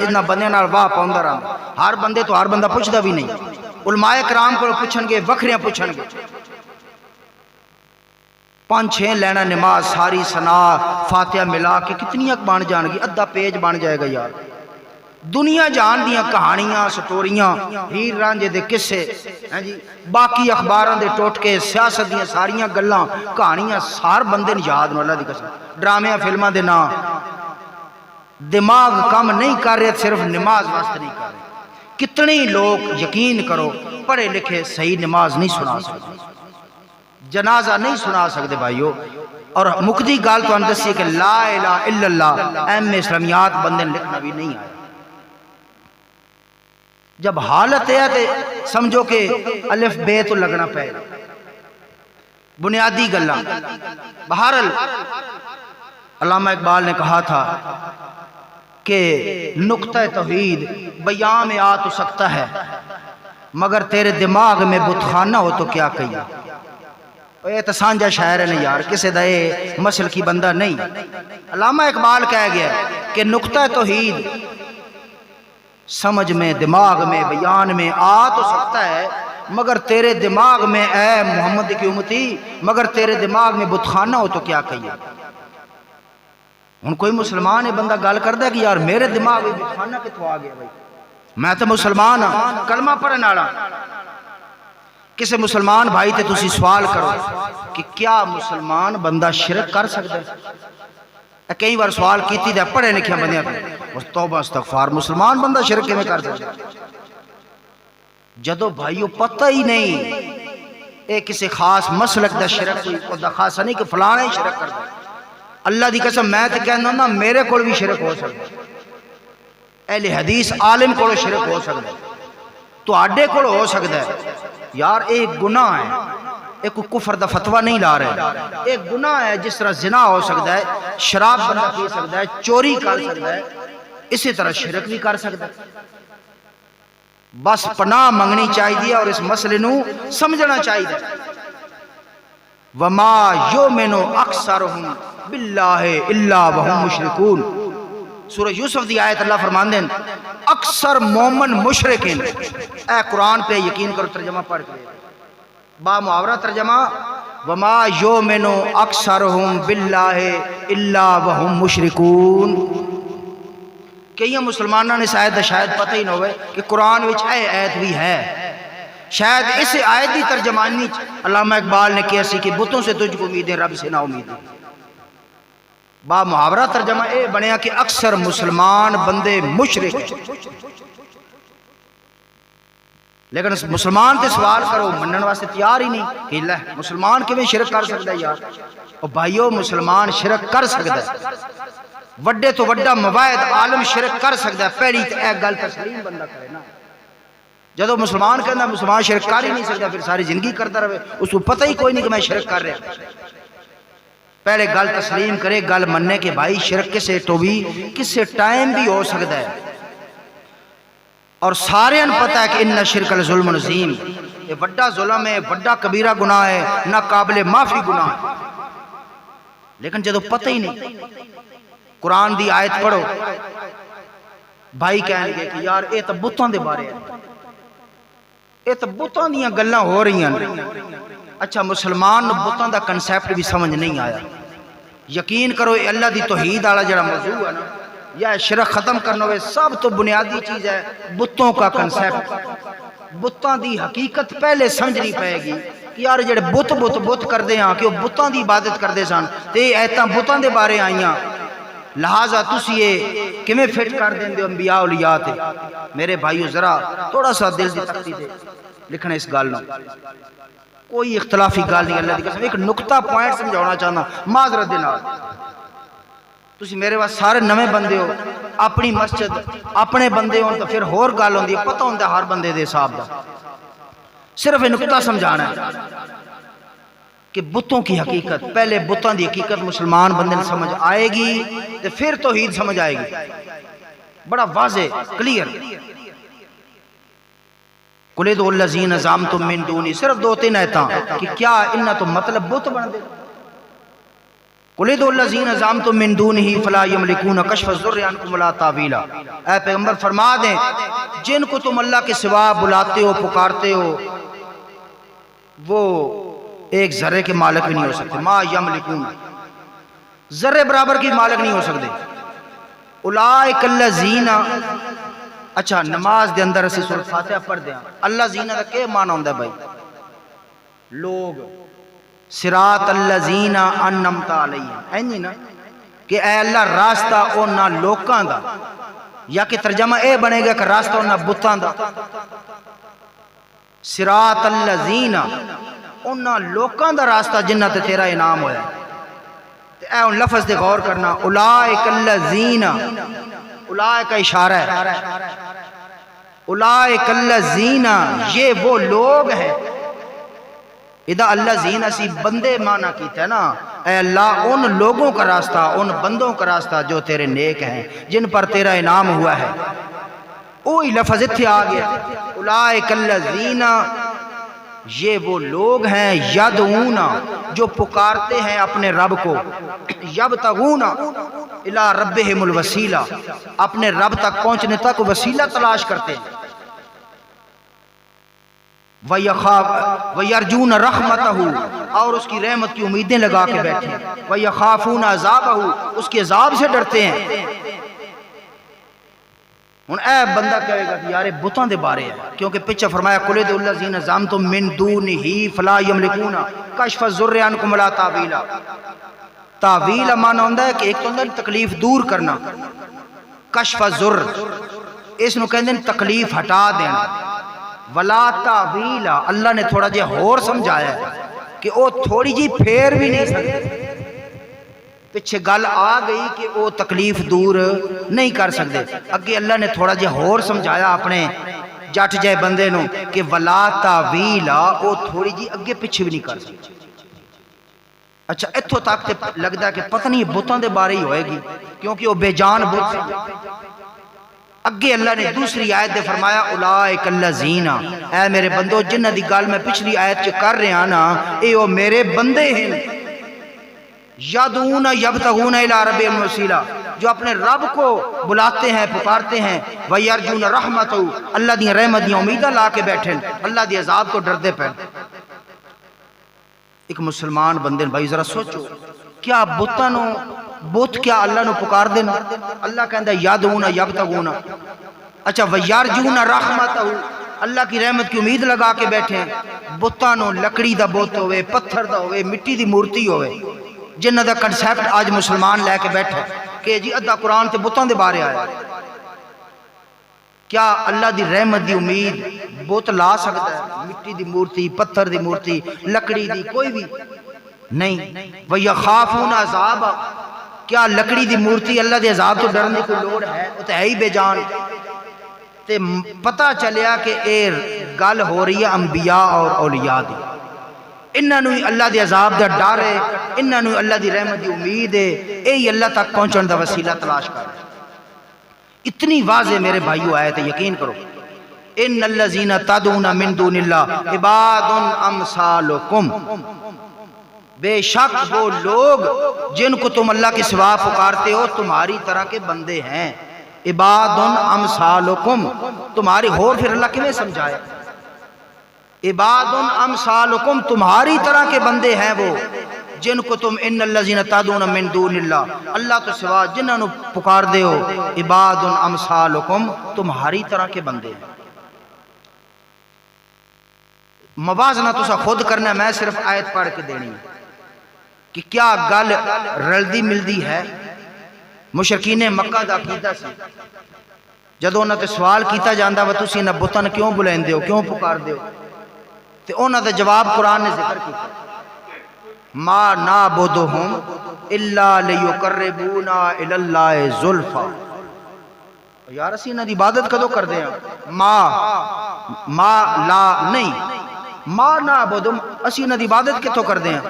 اتنا بندے نال واہ پاؤندا رہندا، ہر بندے تو ہر بندہ پوچھدا بھی نہیں، علماء کرام کو پوچھن گے وکھریاں پوچھن گے، 5-6 لینا نماز ساری سنا فاتحہ ملا کے کتنی بن جان گی، ادھا پیج بن جائے گا یار، دنیا جان دیاں کہانیاں سٹوریاں ہیر رانجے دے قصے جی باقی اخباراں دے ٹوٹکے سیاست دیاں ساریاں گلاں کہانیاں سار بندے نے یاد نو اللہ دی قسم، ڈرامے فلماں دے نا دماغ کام نہیں کر رہے، صرف نماز واسطے نہیں کر رہے، کتنے لوگ یقین کرو پڑھے لکھے صحیح نماز نہیں سنا سکتے، جنازہ نہیں سنا سکتے بھائیو، اور مقدی گال تو اندسی کہ لا الہ الا اللہ ایم اسلامیات بندے لکھنا بھی نہیں آیا، جب حالت ہے تے سمجھو کہ الف بے تو لگنا پہ بنیادی گلہ، بہرحال علامہ اقبال نے کہا تھا کہ نقطہ توحید بیان میں آ تو سکتا ہے مگر تیرے دماغ میں بتخانہ ہو تو کیا کہیا، یہ تو سانجا شاعر ہے نہیں یار، کسی دے مسل کی بندہ نہیں، علامہ اقبال کہہ گیا کہ نقطہ توحید سمجھ میں دماغ میں بیان میں آ تو سکتا ہے مگر تیرے دماغ میں اے محمد کی امتی مگر تیرے دماغ میں بتخانہ ہو تو کیا کہیے، ان کوئی مسلمان ہے بندہ گال کر دے کہ یار میرے دماغ میں بتخانہ کتوں آ گیا بھائی، میں تو مسلمان ہاں کلمہ پڑھنے والا، کسی مسلمان بھائی تے تسی سوال کرو کہ کیا مسلمان بندہ شرک کر سکتا ہے، کئی بار سوال کیتی دے پڑھے لکھے بندیاں کو توبہ استغفار، مسلمان بندہ شرک میں کر سکتا ہے، جدو بھائیو پتہ ہی نہیں اے کسی خاص مسلک دا شرک کو دا خاصا نہیں کہ فلانا ہی شرک کرتا، اللہ دی قسم میں تے کہنا نا میرے کول بھی شرک ہو سکتا ہے، اہل حدیث عالم کول شرک ہو سکتا ہے، تو آڈے کول ہو سکتا ہے، یار ایک گناہ ہے، ایک کفر دا فتوہ نہیں لا رہے، ایک گناہ ہے جس طرح زنا ہو سکتا ہے، شراب بندہ پی سکتا ہے، چوری کر سکتا ہے، اسی طرح شرک بھی کر سکتا ہے، بس پناہ منگنی چاہیے اور اس مسئلے نو سمجھنا چاہیے، وَمَا يُؤْمِنُ أَكْثَرُهُمْ بِاللَّهِ إِلَّا وَهُمْ مُشْرِكُونَ، سورہ یوسف دی آیت اللہ فرمان دیں اکثر مومن مشرکین، اے قرآن پہ یقین کرو، ترجمہ پڑھ کے با محاورہ ترجمہ وَمَا يُؤْمِنُ أَكْثَرُهُمْ بِاللَّهِ إِلَّا وَهُمْ مُشْرِكُونَ، کئی مسلمانوں نے شاید پتہ ہی نہ ہوئے کہ قرآن وچ اے آیت بھی ہے، شاید اس آیت دی ترجمانی علامہ اقبال نے کہا سی کہ بتوں سے تجھ کو امیدیں رب سے نہ امیدیں، با محاورہ ترجمہ اے بنیا کہ اکثر مسلمان بندے مشرک ہیں، لیکن مسلمان تے سوال کرو منن واسطے تیار ہی نہیں کہ اللہ مسلمان کیویں شرک کر سکتا ہے یار، اور بھائیو مسلمان شرک کر سکتا ہے، وڈے تو وڈا مواعد عالم شرک کر سکتا ہے، پہلی تے ایک گل تسلیم بندہ کرے نا، جدو مسلمان کہنا مسلمان شرک کر ہی نہیں سکتا پھر ساری زندگی کرتا رہے، اس کو پتہ ہی کوئی نہیں کہ میں شرک کر رہا، پہلے گل تسلیم کرے گل مننے کے بھائی شرک کسے تو بھی کسے ٹائم بھی ہو سکتا ہے، اور سارے ان پتہ ہے کہ ان شرک الظلم عظیم، یہ بڑا ظلم ہے، بڑا کبیرہ گناہ ہے، نہ قابل معافی گناہ ہے، لیکن جدو پتہ ہی نہیں قرآن دی آیت پڑھو بھائی کہنے گے کہ یار اے تو بتوں دے بارے ہیں، اے تو بتوں دیاں گلاں ہو رہی ہیں، اچھا مسلمان بتوں دا کنسیپٹ بھی سمجھ نہیں آیا، یقین کرو اے اللہ دی توحید والا جڑا موضوع ہے نا یا شرک ختم کرنا ہوئے سب تو بنیادی چیز ہے بتوں کا کنسیپٹ، بتوں دی حقیقت پہلے سمجھنی پائے گی کہ یار جڑے بت کر دے ہاں کہ وہ بتوں دی عبادت کر دے سان تے ایتاں بتوں دے بارے آئیاں، لہٰذا تسی یہ کمیں فٹ کر دیں دے انبیاء اولیاء تے، میرے بھائیو ذرا تھوڑا سا دل دی تختی دے لکھنا اس گال نو، کوئی اختلافی گال نہیں، اللہ دی قسم ایک نقطہ پوائنٹ سمجھانا چاہنا معذرت دے نال، تسی میرے پاس سارے نویں بندے ہو، اپنی مسجد اپنے بندے ہوں تو پھر ہور گال ہوندی ہے، پتہ ہوندہ ہر بندے دے حساب دا، صرف یہ نقطہ سمجھانا ہے کہ بتوں کی حقیقت، پہلے بتوں دی حقیقت مسلمان بندے نے سمجھ آئے گی تو پھر توحید سمجھ آئے گی، بڑا واضح کلیئر، قل ادعوا الذین زعمتم من دونی، صرف دو تین آیتاں کہ کیا انہاں تو مطلب بت بن دے. قل ادعوا الذین زعمتم من دونہ فلا یملکون کشف الضر عنکم ولا تاویلا. اے پیغمبر فرما دیں جن کو تم اللہ کے سوا بلاتے ہو پکارتے ہو وہ ایک ذرے کے مالک بھی نہیں ہو سکتے. ما یملکون، ذرے برابر کی مالک نہیں ہو سکتے. اولئک الذین، اچھا نماز دے اندر اسی سورۃ فاتحہ پڑھ دیں. اللہ زینہ دا کیا معنی ہوندا ہے بھائی؟ لوگ. صراط الذین انعمت علیہم، اینی نا کہ اے اللہ راستہ انہاں لوکاں دا، یا کہ ترجمہ اے بنے گا کہ راستہ انہاں بتاں دا. صراط الذین، انہاں لوکاں دا راستہ جنہ تے تیرا انعام ہویا. اے ان لفظ دے غور کرنا. اولئک الذین، اولئک کا اشارہ ہے. اولئک الذین، یہ وہ لوگ ہیں. اذا اللہ زین اسی بندے معنی کیتا ہے نا، اے اللہ ان لوگوں کا راستہ، ان بندوں کا راستہ جو تیرے نیک ہیں، جن پر تیرا انعام ہوا ہے. وہی لفظ اتھے آ گیا. اولئک الذین، یہ وہ لوگ ہیں یدعون، جو پکارتے ہیں اپنے رب کو، یبتغون الی ربہم الوسیلہ، اپنے رب تک پہنچنے تک وسیلہ تلاش کرتے ہیں. وَيَرْجُونَ رَحْمَتَهُ، اور اس کی رحمت کی امیدیں لگا کے بیٹھے ہیں. وَيَخَافُونَ عَذَابَهُ، اس کے عذاب سے ڈرتے ہیں. ہن اے بندہ کہے گا کہ یار بتاں دے بارے ہے، کیونکہ پیچھے فرمایا قُلِ ادعوا الذین زعمتم من دونہ فلا یملکون کشف الضر عنکم ولا تاویلا. تاویل معنی ہوندا ہے کہ ایک تو ہوندا تکلیف دور کرنا، کشف الضر اس نو کہندے تکلیف ہٹا دینا. ولا تاویلا، اللہ نے تھوڑا جہا اور سمجھایا ہے کہ وہ تھوڑی جی پھیر بھی نہیں سکتے. پیچھے گل آ گئی کہ وہ تکلیف دور نہیں کر سکتے. اگے اللہ نے تھوڑا جہا اور سمجھایا اپنے جٹ جائے بندے نو کہ ولا تاویلا، وہ تھوڑی جی اگے پیچھے بھی نہیں کر سکتے. اچھا اتھوں تک تے لگدا ہے کہ پتہ نہیں بتاں دے بارے ہی ہوئے گی، کیونکہ وہ بے جان بت. اگے اللہ نے دوسری آیت دے فرمایا اولئک الذین، اے میرے بندو جنہ دی گل میں پچھلی آیت چ کر رہا نا، اے وہ میرے بندے ہیں. یدعون یبتغون الی ربہم الوسیلہ، جو اپنے رب کو بلاتے ہیں پکارتے ہیں. وَيَرْجُونَ رَحْمَتَهُ، اللہ دی رحمت دی امیدہ لا کے بیٹھے، اللہ دی عذاب تو ڈردے پہ. ایک مسلمان بندے بھائی ذرا سوچو، کیا بتاں نو بت کیا اللہ نو پکار دینا؟ اللہ کہندا یدعون یبتغون. اچھا وَيَرْجُونَ رَحْمَتَهُ، اللہ کی رحمت کی امید لگا کے بیٹھے. بتاں نو لکڑی دا بت ہوئے، پتھر دا ہوئے، مٹی دی مورتی ہوئے، جنہ دا کنسیپٹ آج مسلمان لے کے بیٹھے کہ جی ادھا قرآن تے بتاں دے بارے آیا. کیا اللہ دی رحمت دی امید بت لا سکتا ہے؟ مٹی دی مورتی، پتھر دی مورتی، لکڑی دی کوئی بھی نہیں. وَيَخَافُونَ عَذَابَ، کیا لکڑی دی مورتی اللہ دے عذاب تو ڈرنے کو لوڑ ہے؟ وہ تو ہے ہی بے جان. تے پتہ چلیا کہ اے گل ہو رہی ہے انبیاء اور اولیاء دی. انہاں نو اللہ دے عذاب دا ڈر ہے، انہاں نو اللہ دی رحمت دی امید ہے، اے ہی اللہ تک پہنچن دا وسیلہ تلاش کر رہے. اتنی واضح میرے بھائیو آئے تھے، یقین کرو. ان الذین تدعون من دون اللہ عباد امثالکم، بے شک وہ لوگ جن کو تم اللہ کے سوا پکارتے ہو تمہاری طرح کے بندے ہیں. عباد امثالکم، تمہاری اور پھر اللہ کیوں سمجھائے؟ عباد امثالکم، تمہاری طرح کے بندے ہیں وہ جن کو تم ان الذین تدعون من دون اللہ، اللہ تو سوا جنہاں نو پکار دے ہو. عباد امثالکم، تمہاری طرح کے بندے ہیں. موازنہ تسا خود کرنا ہے، میں صرف آیت پڑھ کے دینی ہے کہ کیا گل رلدی ملدی ہے. مشرکین مکہ دا عقیدہ سی، جدو انہاں تے سوال کیتا جاندا وا تسی انہاں بتاں کیوں بلیندے ہو، کیوں پکار دے ہو، تے انہاں دا جواب قرآن نے ذکر کیتا، ما نعبدہم الا لیقربونا الی اللہ زلفا. یار اسی انہاں دی عبادت کدو کر دے ہیں؟ ما لا نہیں، ما نعبدہم، اسی انہاں دی عبادت کتوں کر دے ہیں؟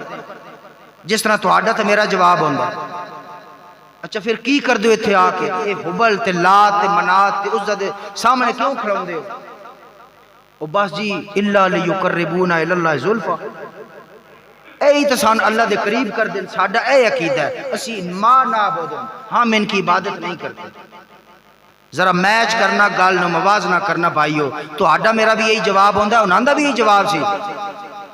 جس طرح تہاڈا تے میرا جواب ہوندا. اچھا پھر کی کر دو اتھے آ کے؟ اے حبل تے لات تے منات تے عزت دے سامنے کیوں کھڑاؤندے ہو؟ او بس جی الا لیقربونا الی اللہ زلفا، اے تو سان اللہ دے قریب کر دیں، ساڈا اے عقیدہ ہے، اسی ما نعبد، ہم ان کی عبادت نہیں کرتے۔ ذرا میچ کرنا گل نو موازنہ کرنا بھائیو، تو آڈا میرا بھی یہی جواب ہوندہ ہے، انہاں دا بھی یہی جواب سی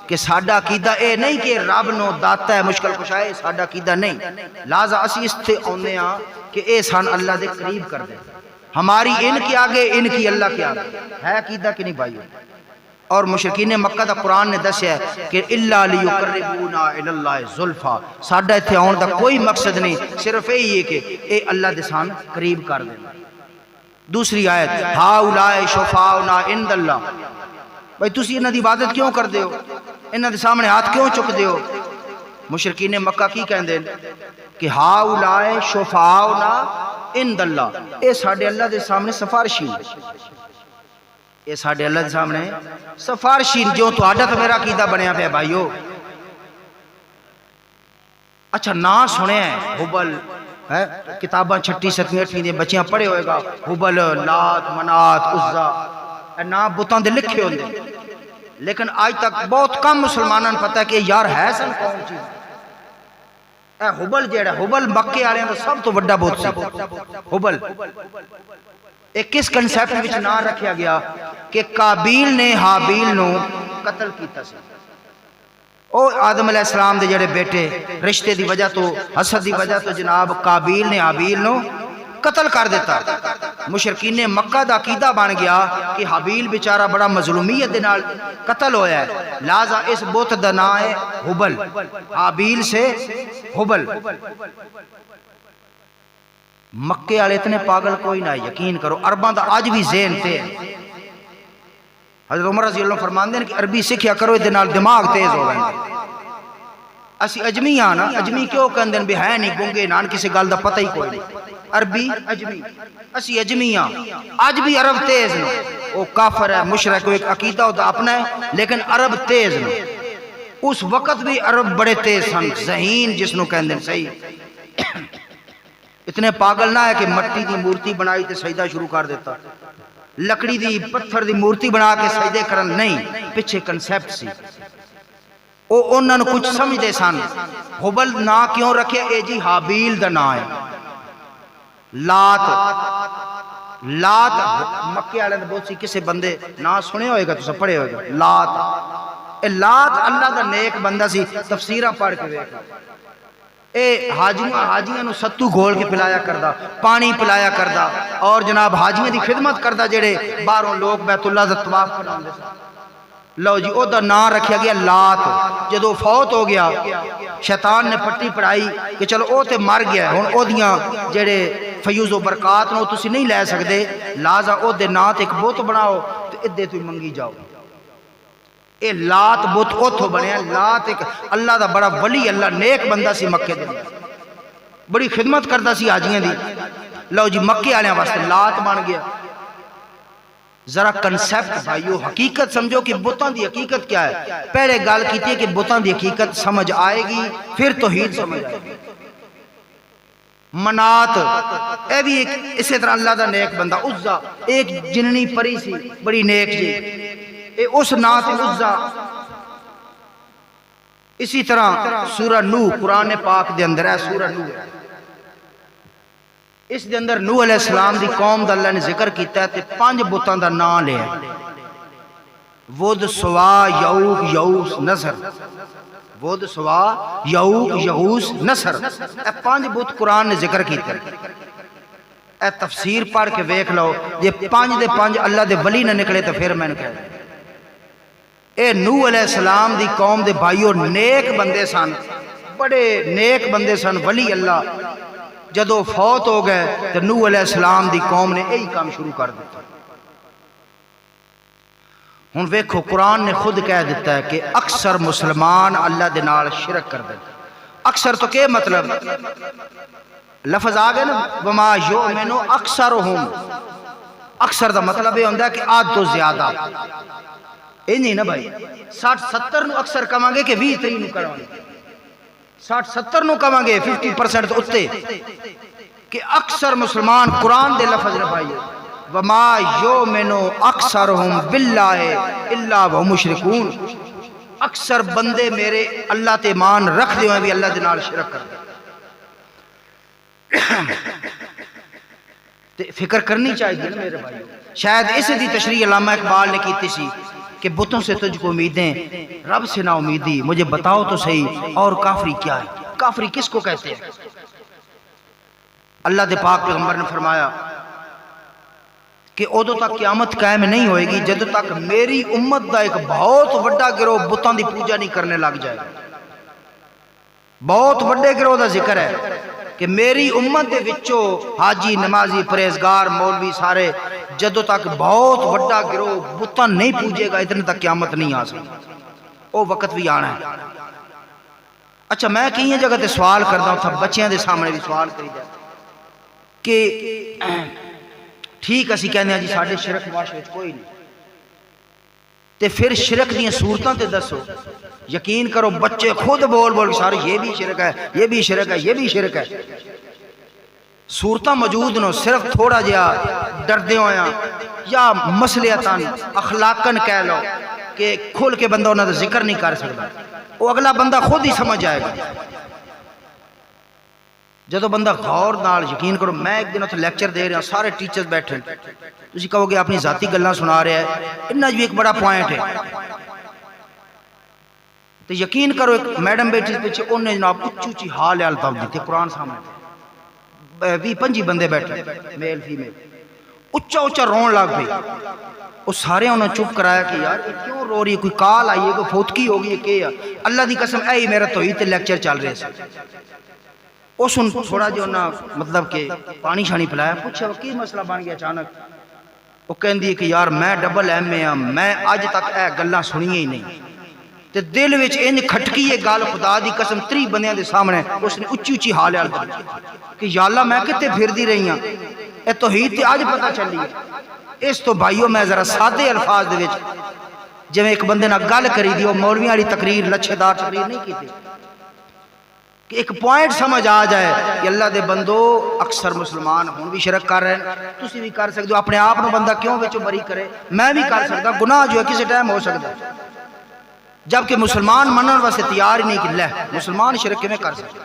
کہ ساڈا عقیدہ اے نہیں کہ رب نو داتا ہے مشکل کشا ہے، ساڈا عقیدہ نہیں، لہذا اسی اس تے اونے ہاں کہ اے سان اللہ دے قریب کر دیں، ہماری ان کے آگے ان کی اللہ کے آگے ہے عقیدہ کہ نہیں بھائیو۔ اور مشرکین مکہ دا قرآن نے دسیا ہے کہ الا لیقربونا الی اللہ زلفا، ساڈا ایتھے آن دا کوئی مقصد نہیں، صرف یہی ہے کہ اے اللہ دے سان قریب کر دیں۔ دوسری آیت ہاؤلاء شفاؤنا عند اللہ، بھائی تسی انہاں دی عبادت کیوں کر دیو، انہاں دے سامنے ہاتھ کیوں چک دیو؟ مشرکین مکہ کی کہندے کہ ہاؤلاء شفاؤنا عند اللہ، اے ساڈے اللہ دے سامنے سفارشی، اے ساڈے اللہ دے سامنے سفارشی، جو تو آڈا تو میرا عقیدہ بنیا پہ بھائیو۔ اچھا نا سنے ہیں حبل، کتاباں چھٹی ستویں اٹھویں دے بچیاں پڑھے ہوئے گا، حبل، لات، منات، عزا، اے نام بتاں دے لکھے ہوندے، لیکن آج تک بہت کم مسلمانوں نے پتہ ہے کہ یار ہے سن کون چیز۔ اے حبل جیڑا، حبل مکے والے دا سب تو بڑا بت سی، حبل ایک کس کنسیپٹ وچ نام رکھیا گیا کہ قابیل نے حابیل نو قتل کیتا سی، او آدم علیہ السلام دے جڑے بیٹے رشتے دی وجہ تو حسد دی وجہ تو جناب قابیل نے حابیل نو قتل کر دیتا۔ مشرکین مکہ دا عقیدہ بن گیا کہ حابیل بیچارہ بڑا مظلومیت دے نال قتل ہویا ہے، لہذا اس بت دا نام ہے حبل، حابیل سے حبل۔ مکے والے اتنے پاگل کوئی نہ، یقین کرو عرباں دا آج بھی ذہن تے ہے۔ حضرت عمر رضی اللہ عنہ فرماندے ہیں کہ عربی سکھیا کرو دے نال دماغ تیز ہو گئے۔ اسی اجمی آنا، اجمی کیوں کہندے بھی ہے نہیں گونگے نان کسی گل دا پتہ ہی کوئی نہیں، عربی اجمی، اسی اجمی آن آج بھی عرب تیز نو، وہ کافر ہے مشرک کو ایک عقیدہ ہوتا اپنا ہے، لیکن عرب تیز نو، اس وقت بھی عرب بڑے تیز سن، ذہین جس نو کہندے صحیح، اتنے پاگل نہ ہے کہ مٹی دی مورتی بنائی تے سجدہ شروع کر دیتا، لکڑی دی پتھر دی مورتی بنا کے سجدے کرن نہیں، پیچھے کنسیپٹ سی، او انہاں نو کچھ سمجھ دے سن۔ حبل نا کیوں رکھے؟ اے جی حابیل دا نا ہے۔ لات، لات مکے والے بہت سی کسے بندے نا سنے ہوئے گا تو سب پڑھے ہوئے گا، لات، اے لات اللہ دا نیک بندہ سی، تفسیرہ پڑھ کے دیکھا، اے حاجیاں نو ستو گھول کے پلایا کردہ، پانی پلایا کردہ، اور جناب حاجیاں دی خدمت کردہ جڑے باہروں لوگ بیت اللہ دا طواف کراندے سن۔ لو جی او دا نام رکھیا گیا لات۔ جدو فوت ہو گیا شیطان نے پٹی پڑھائی کہ چلو او تے مر گیا، ہن او دیاں جڑے فیوز و برکات نو تسی نہیں لے سکدے، لہذا او دے نام تے ایک بت بناؤ تے ادے تو منگی جاؤ۔ اے لات بت اوتھوں بنیا، لات ایک اللہ دا بڑا ولی، اللہ نیک بندہ سی مکے دے، بڑی خدمت کردا سی حاجیاں دی۔ لو جی مکے والےاں واسطے لات بن گیا۔ ذرا کنسیپٹ بھائیو حقیقت سمجھو کہ بتاں دی حقیقت کیا ہے۔ پہلے گال کیتی ہے کہ بتاں دی حقیقت سمجھ آئے گی پھر توحید سمجھ آئے گی۔ منات، اے بھی ایک اسی طرح اللہ دا نیک بندہ۔ عزا ایک جننی پری سی بڑی نیک جی، اے اس نات عزا۔ اسی طرح سورہ نوح قرآن پاک دے اندر ہے، سورہ نوح اس دے اندر نوح علیہ السلام دی قوم دا اللہ نے ذکر کیتا ہے تے 5 بتاں دا نام لیا، ود، سوا، یعوق، یعوس، نصر، ود، سوا، یعوق، یعوس، نصر، اے 5 بت قرآن نے ذکر کیتا ہے۔ اے تفسیر پڑھ کے ویکھ لو، یہ 5 دے 5 اللہ دے ولی نہ نکلے تو پھر میں نے کہا اے نوح علیہ السلام دی قوم دے بھائیو نیک بندے سن، بڑے نیک بندے سن، ولی اللہ۔ جدو فوت ہو گئے تو نوح علیہ السلام دی قوم نے یہی کام شروع کر دیتا۔ ہن ویکھو قرآن نے خود کہہ دیتا ہے کہ اکثر مسلمان اللہ دے نال شرک کر دیتے۔ اکثر تو کیا مطلب؟ لفظ آگئے نا وما یؤمن اکثرہم، اکثر دا مطلب یہ ہوندہ ہے کہ آدھ تو زیادہ، اے نہیں نا بھائی 60-70 نو اکثر کماں گے کہ 20-30 نو کروان گے، 60-70 نو کماں گے 50% تو اتے کہ اکثر مسلمان قرآن دے لفظ نے بھائی وما یؤمن اکثرہم باللہ الا وہم مشرکون، اکثر بندے میرے اللہ تے ایمان رکھ دے ہوئے بھی اللہ دے نال شرک کر دے۔ فکر کرنی چاہیے نا میرے بھائی، شاید اس دی تشریح علامہ اقبال نے کیتی سی کہ بتوں سے تجھ کو امیدیں، رب سے نا امیدی، مجھے بتاؤ تو صحیح اور کافری کیا ہے؟ کافری کس کو کہتے ہیں؟ اللہ دے پاک پیغمبر نے فرمایا کہ ادو تک قیامت قائم نہیں ہوئے گی جدو تک میری امت دا ایک بہت بڑا گروہ بتاں دی پوجا نہیں کرنے لگ جائے گا۔ بہت بڑے گروہ دا ذکر ہے کہ میری امت دے وچوں حاجی، نمازی، پرہیزگار، مولوی سارے جدو تک بہت بڑا گروہ بتاں نہیں پوجے گا اتنے تک قیامت نہیں آ سکتی، وہ وقت بھی آنا ہے۔ اچھا میں کئی جگہ تے سوال کردا ہوں، تھا بچیاں دے سامنے بھی سوال کری جائے کہ ٹھیک اسی کہنے ہیں جی ساڑھے شرک معاشرے کوئی نہیں، تے پھر شرک دیاں صورتاں تے دسو۔ یقین کرو بچے خود بول بول سارے یہ بھی شرک ہے، یہ بھی شرک ہے، یہ بھی شرک ہے۔ صورتاں موجود نو، صرف تھوڑا جہا ڈردے ہویا یا مسئلیتاً اخلاقاً کہہ لو کہ کھل کے بندہ انہوں نے ذکر نہیں کر سکتا، وہ اگلا بندہ خود ہی سمجھ جائے گا۔ جدو بندہ غور نال، یقین کرو میں ایک دن اتنے لیکچر دے رہا، سارے ٹیچرز بیٹھے، تسی کہو گے اپنی ذاتی گلاں سنا رہے ہیں، انہاں بھی ایک بڑا پوائنٹ ہے۔ تو یقین کرو ایک میڈم بیٹھی پیچھے، انہیں جناب اچھی اچھی حال تب دیتے، قرآن سامنے 20-25 بندے بیٹھے، میل فیمیل، اچھا اچھا رون لگ گئی۔ وہ سارے انہوں نے چپ کرایا کہ یار کیوں رو رہی ہے، کوئی کال آئی ہے، کوئی فوتکی ہوگی ہے، کیا اللہ دی قسم اے میرا توحید تے لیکچر چل رہے سے۔ اس ان تھوڑا جو انہاں مطلب کہ پانی شانی پلایا، پوچھا وہ کی مسئلہ بن گیا اچانک؟ وہ کہن دی کہ یار میں ڈبل ایم اے ہاں، میں آج تک اے گلاں سنی ہی نہیں، تے دل وچ انج کھٹکی یہ گل خدا دی قسم 30 بندیاں دے سامنے اس نے اچھی اچھی حال دی کہ یا اللہ میں کتے پھر دی رہی ہاں، اے توحید تے آج پتہ چلی ہے۔ اس تو بھائیو میں ذرا سادے الفاظ دے وچ جو ایک بندے نہ گل کری دی، وہ مولویاں والی تقریر لچھے دار تقریر نہیں کی تھی، کہ ایک پوائنٹ سمجھ آ جائے کہ اللہ دے بندو اکثر مسلمان ہون بھی شرک کر رہے ہیں، تسی بھی کر سکتے ہو، اپنے آپ نو بندہ کیوں وچوں بری کرے، میں بھی کر سکتا، گناہ جو ہے کسی ٹائم ہو سکتا ہے، جبکہ مسلمان منن واسطے تیار ہی نہیں کہ لے مسلمان شرک میں کر سکتا،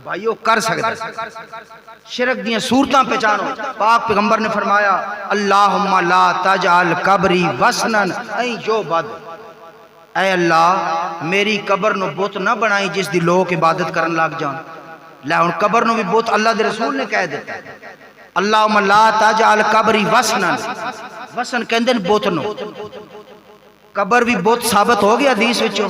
بھائیو کر سکتا۔ شرک دیاں صورتاں پہچانو، پاک پیغمبر نے فرمایا اللہم لا تجعل قبری وسنا این یعبد، اے اللہ میری قبر نو بت نہ بنائی جس دی لوگ عبادت کرن لگ جان۔ لے ہن قبر نو بھی بت اللہ دے رسول نے کہہ دیتا ہے، اللہم لا تجعل قبری وسنا، وسن کہندے بت نو، قبر بھی بت ثابت ہو گیا حدیث وچوں۔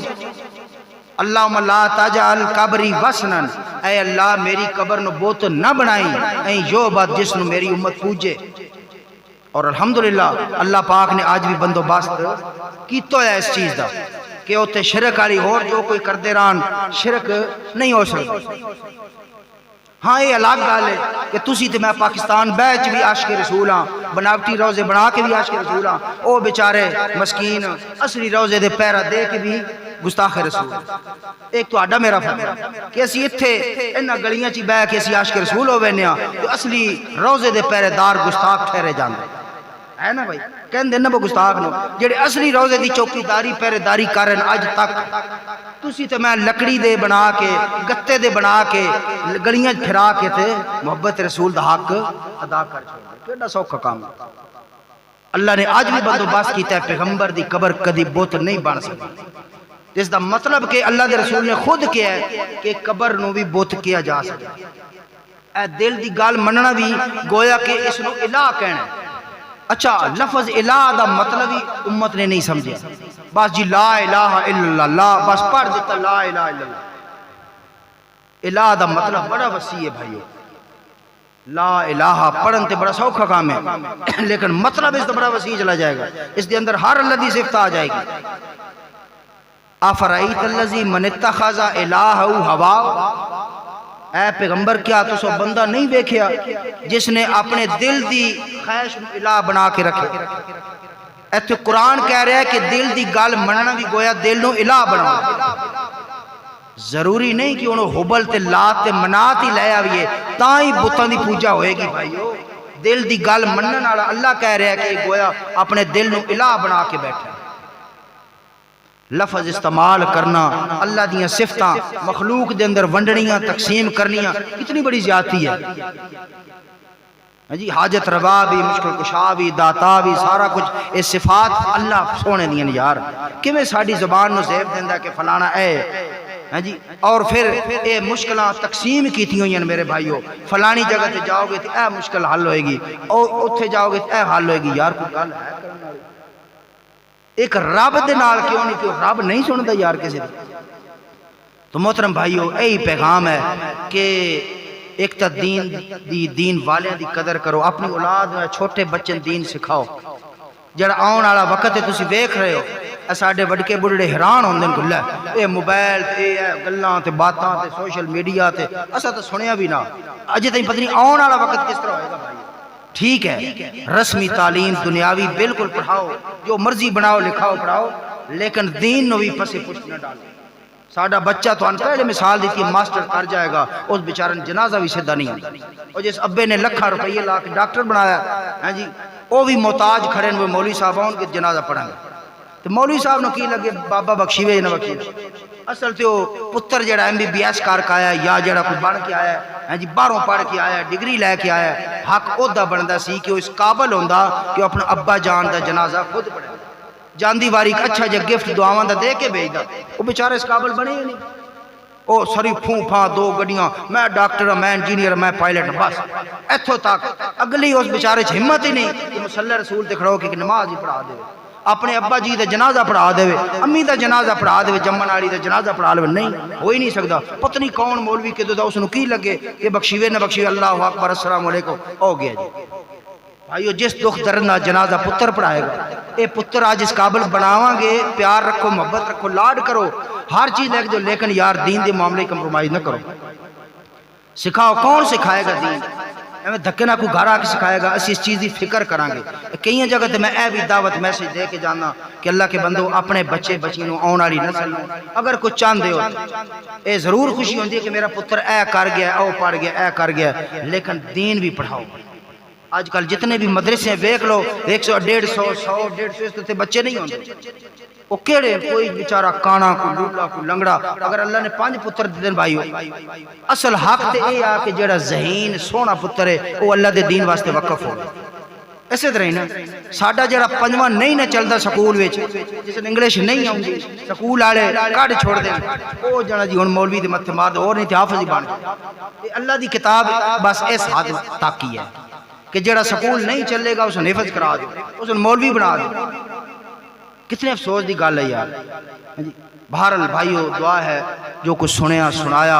اللہم لا تجعل قبری وسنا، اے اللہ میری قبر نو بت نہ بنائی، این یعبد جس نو میری امت پوجے۔ اور الحمدللہ اللہ پاک نے آج بھی بندوبست کیتا ہے اس چیز دا کہ اوتے شرک والی اور جو کوئی کردے ران شرک نہیں ہو سکتا۔ ہاں یہ الگ گل ہے کہ تسی تے میں پاکستان بیچ بھی عاشق رسول ہاں، بناوٹی روزے بنا کے بھی عاشق رسول ہاں، او بیچارے مسکین اصلی روزے دے پیرا دے کے بھی گستاخ رسول۔ ایک تو آڈا میرا فرق کہ اسی اتھے انہا گلیاں چی بے کے اسی عاشق رسول ہو بینے ہاں تو اصلی روزے دے پیرے دار گستاخ ٹھہرے جاندے ہے نا بھائی، کہن دینا با گستاخ نو جڑے اصلی روزے دی چوکی داری پیرے داری کرن آج تک، تسی تے میں لکڑی دے بنا کے گتے دے بنا کے گلیاں پھرا کے تے محبت رسول دا حق ادا کر چھوڑا، کیڑا سوکھا کام۔ اللہ نے آج بھی بندوبست کیتا ہے پیغمبر دی قبر کدی بت نہیں بن سکتی، اس دا مطلب کہ اللہ دے رسول نے خود کیا ہے کہ قبر نو بھی بت کیا جا سکتا۔ اے دل دی گال مننا بھی گویا کہ اس نو الہ کہنا ہے۔ اچھا لفظ الہ دا مطلب ہی امت نے نہیں سمجھے، بس جی لا الہ الا اللہ بس پڑھ دیتا لا الہ الا اللہ۔ الہ دا مطلب بڑا وسیع ہے بھائیو، لا الہ پڑھن تے بڑا سوکھا کام ہے لیکن مطلب اس دا بڑا وسیع چلا جائے گا، اس دے اندر ہر اللہ دی صفت آ جائے گی۔ افرائیت الذی من اتخذ الہہ ہوا، اے پیغمبر کیا تو سو بندہ نہیں دیکھیا جس نے اپنے دل دی خواہش الہ بنا کے رکھے۔ ایتھے قرآن کہہ رہا ہے کہ دل دی گل مننا بھی گویا دل نو الہ بنا، ضروری نہیں کہ انہوں حبل تے لات تے منات ہی لے آئیے تاں ہی بتاں دی پوجا ہوئے گی بھائیو۔ دل دی گل منن والا اللہ کہہ رہا ہے کہ گویا اپنے دل نو الہ بنا کے بیٹھا ہے۔ لفظ استعمال کرنا، اللہ دیاں صفتاں مخلوق دے اندر ونڈنیاں تقسیم کرنیاں کتنی بڑی زیادتی ہے جی۔ حاجت روا بھی، مشکل کشا بھی، داتا بھی، سارا کچھ یہ صفات اللہ سونے دیاں یار۔ کیویں ساڈی زبان نو زیب دیندا کہ فلانا اے جی، اور پھر اے مشکلاں تقسیم کیتی ہوئی ہیں میرے بھائیو، فلانی جگہ تے جاؤ گے تو اے مشکل حل ہوئے گی، اور اتھے جاؤ گے تو اے حل ہوئے گی۔ یار کوئی گل ہے کرنے والی؟ ایک رب دے نال کیوں نہیں، کیوں رب نہیں سندا یار کسی دی؟ تو محترم بھائیو یہی پیغام ہے کہ ایک تا دین والیاں دی قدر کرو، اپنی اولاد میں چھوٹے بچے دین سکھاؤ۔ جڑا آن والا وقت ہے تسی ویکھ رہے ہو، ساڈے وڈکے بڑھڑے حیران ہوندے نے کہ اے موبائل تے اے گلاں تے باتاں تے سوشل میڈیا تے اساں تے سنیا بھی نہ، اجے تائیں پتہ نہیں آن والا وقت کس طرح ہوئے گا بھائی۔ ٹھیک ہے رسمی تعلیم دنیاوی بالکل پڑھاؤ، جو مرضی بناؤ لکھاؤ پڑھاؤ، لیکن دین نو بھی پسے پشت نہ ڈالو۔ ساڈا بچہ تو ان پہلے مثال دیتی ہے، ماسٹر کر جائے گا، اس بیچارے جنازہ بھی سیدھا نہیں ہوتا۔ اور جس ابے نے لکھاں روپیے لا کے ڈاکٹر بنایا ہے جی، وہ بھی محتاج کھڑے ہیں، وہ مولوی صاحب ان کے جنازہ پڑھیں گے تو مولوی صاحب نو کی لگے بابا بخشیوے نہ بخشی۔ اصل تے وہ پتر جڑا MBBS کر کے آیا یا جڑا کوئی بن کے آیا ہے جی، باہروں پڑھ کے آیا، ڈگری لے کے آیا، حق عہدہ بندا سی کہ وہ اس قابل ہوندا کہ اپنا ابا جان دا جنازہ خود پڑھے، جاندی واری اچھا جا گفٹ دعاواں دا دے کے بھیجدا۔ وہ بیچارے اس قابل بنے ہی نہیں، او سری پھوں پھاں دو گڈیاں، میں ڈاکٹر ہوں، میں انجینئر، میں پائلٹ، بس ایتھوں تک۔ اگلی اس بیچارے چ ہمت ہی نہیں کہ مصلی رسول تے کھڑو کہ نماز ہی پڑھا دے، اپنے ابا جی دا جنازہ پڑھا دے، امی دا جنازہ پڑھا دے، جمن والی دا جنازہ پڑھا لے، نہیں ہو ہی نہیں سکتا۔ پتہ نہیں کون مولوی کے دا اس نو کی لگے کہ بخشیوے نہ بخشیوے، اللہ اکبر السلام علیکم ہو گیا جی۔ بھائیو جس دکھ درد نہ جنازہ پتر پڑھائے گا، اے پتر آج اس قابل بناواں گے، پیار رکھو، محبت رکھو، لاڈ کرو، ہر چیز لے کے جو، لیکن یار دین دے معاملے کمپرومائز نہ کرو۔ سکھاؤ، کون سکھائے گا دین؟ میں دھکے نہ کوئی گھر آ کے سکھائے گا، اسی اس چیز دی فکر کریں گے۔ کئی جگہ تے میں اے بھی دعوت میسج دے کے جانا کہ اللہ کے بندو اپنے بچے بچیوں آن والی نسل نوں اگر کچھ چاہندے ہو، اے ضرور خوشی ہوندی ہے کہ میرا پتر اے کر گیا، او پڑھ گیا، اے کر گیا، لیکن دین بھی پڑھاؤ۔ آج کل جتنے بھی مدرسے دیکھ لو، 100 150 اس تے بچے نہیں ہوندے، وہ کیڑے کوئی بیچارہ کانا، کوئی لولا، کوئی لنگڑا۔ اگر اللہ نے 5 پتر دین بھائی ہو، اصل حق تے اے آ کہ جڑا ذہین سونا پتر ہے وہ اللہ دے دین واسطے وقف ہو۔ ایسے طرح ہی نا ساڈا جڑا 5واں نہیں نہ چلدا سکول وچ، جس نے انگلش نہیں آوندی، سکول والے کڈ چھوڑ دے، او جڑا جی ہن مولوی دے متھے مار دے، اور نہیں تے حافظ ہی بن جائے۔ اللہ دی کتاب بس اس حد تک ہی ہے کہ جڑا سکول نہیں چلے گا اس نے حفظ کرا دے، اس نے مولوی بنا دے۔ کتنے افسوس دی گل ہے یار۔ بہرحال بھائیو دعا ہے جو کچھ سنیا سنایا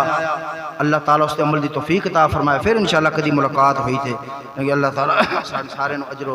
اللہ تعالیٰ اس تے عمل دی توفیق عطا فرمائے۔ پھر انشاءاللہ کدی ملاقات ہوئی تھے، اللہ تعالیٰ سارے نو اجر